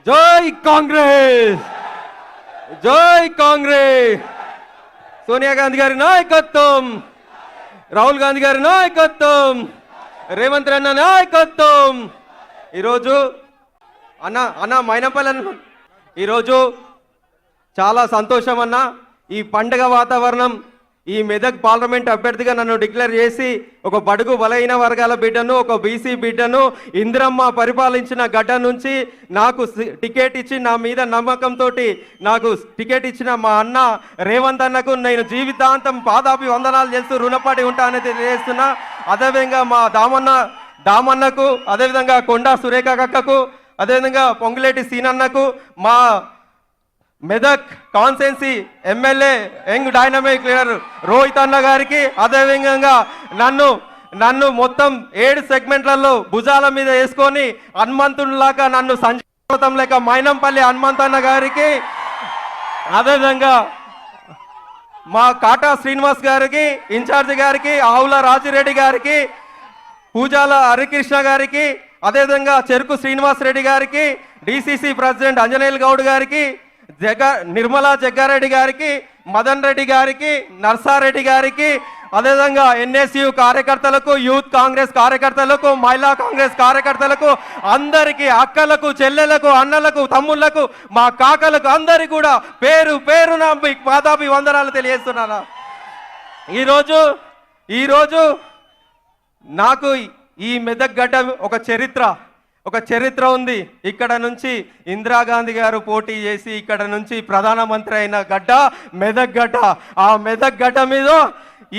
జై కాంగ్రెస్, జై కాంగ్రెస్. సోనియా గాంధీ గారి నాయకత్వం, రాహుల్ గాంధీ గారి నాయకత్వం, రేవంత్ రెడ్డి నాయకత్వం. ఈరోజు అన్న మైనంపల్లి ఈరోజు చాలా సంతోషం అన్న. ఈ పండుగ వాతావరణం, ఈ మెదక్ పార్లమెంట్ అభ్యర్థిగా నన్ను డిక్లేర్ చేసి ఒక బడుగు బలహీన వర్గాల బిడ్డను, ఒక బీసీ బిడ్డను, ఇందిరమ్మ పరిపాలించిన గడ్డ నుంచి నాకు టికెట్ ఇచ్చి నా మీద నమ్మకంతో నాకు టికెట్ ఇచ్చిన మా అన్న రేవంత్ అన్నకు నేను జీవితాంతం పాదాభి వందనాలు చేస్తూ రుణపడి ఉంటానని తెలియజేస్తున్నా. అదేవిధంగా మా దామన్నకు, అదేవిధంగా కొండా సురేఖ అక్కకు, అదేవిధంగా పొంగులేటి సీనన్నకు, మా Medak constituency MLA young dynamic leader Rohit అన్న గారికి, అదేవిధంగా నన్ను మొత్తం 7 సెగ్మెంట్లలో భుజాల మీద వేసుకొని హనుమంతునిలాగా నన్ను సంజీతం లేక మైనంపల్లి హనుమంత్ అన్న గారికి, అదేవిధంగా మా కాటా శ్రీనివాస్ గారికి, ఇన్ఛార్జి గారికి, ఆవుల రాజిరెడ్డి గారికి, పూజాల హరికృష్ణ గారికి, అదేవిధంగా చెరుకు శ్రీనివాస్ రెడ్డి గారికి, డిసిసి ప్రెసిడెంట్ అంజనేయులు గౌడ్ గారికి, నిర్మలా జగ్గారెడ్డి గారికి, మదన్ రెడ్డి గారికి, నర్సారెడ్డి గారికి, అదేవిధంగా ఎన్ఎస్యు కార్యకర్తలకు, యూత్ కాంగ్రెస్ కార్యకర్తలకు, మహిళా కాంగ్రెస్ కార్యకర్తలకు, అందరికీ, అక్కలకు, చెల్లెలకు, అన్నలకు, తమ్ముళ్లకు, మా కాకలకు అందరికీ కూడా పేరు పేరున పాదాభి వందనాలు తెలియజేస్తున్నాను. ఈరోజు నాకు ఈ మెదక్ గడ్డ ఒక చరిత్ర ఉంది. ఇక్కడ నుంచి ఇందిరాగాంధీ గారు పోటీ చేసి ఇక్కడ నుంచి ప్రధానమంత్రి అయిన గడ్డ మెదక్ గడ్డ. ఆ మెదక్ గడ్డ మీద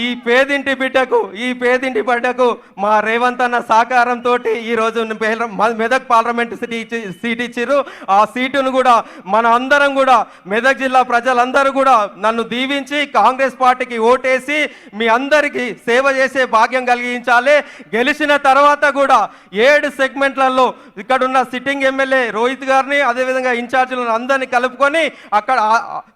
ఈ పేదింటి బిడ్డకు మా రేవంత్ అన్న సహకారంతో ఈరోజు మెదక్ పార్లమెంట్ సీట్ ఇచ్చారు. ఆ సీటును కూడా మన అందరం కూడా మెదక్ జిల్లా ప్రజలందరూ కూడా నన్ను దీవించి కాంగ్రెస్ పార్టీకి ఓటేసి మీ అందరికీ సేవ చేసే భాగ్యం కలిగించాలి. గెలిచిన తర్వాత కూడా 7 సెగ్మెంట్లలో ఇక్కడున్న సిట్టింగ్ ఎమ్మెల్యే రోహిత్ గారిని, అదేవిధంగా ఇన్ఛార్జీలను అందరినీ కలుపుకొని అక్కడ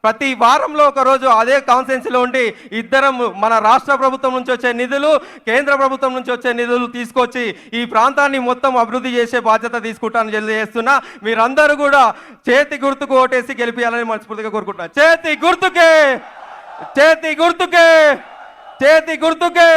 ప్రతి వారంలో ఒక రోజు అదే కాన్స్టిట్యున్సీలో ఉండి ఇద్దరం మన రాష్ట్ర ప్రభుత్వం నుంచి వచ్చే నిధులు, కేంద్ర ప్రభుత్వం నుంచి వచ్చే నిధులు తీసుకొచ్చి ఈ ప్రాంతాన్ని మొత్తం అభివృద్ధి చేసే బాధ్యత తీసుకుంటానని తెలియజేస్తున్నా. మీరందరూ కూడా చేతి గుర్తుకు ఓటేసి గెలిపించాలని మనస్ఫూర్తిగా కోరుకుంటున్నా. చేతి గుర్తుకే, చేతి గుర్తుకే, చేతి గుర్తుకే.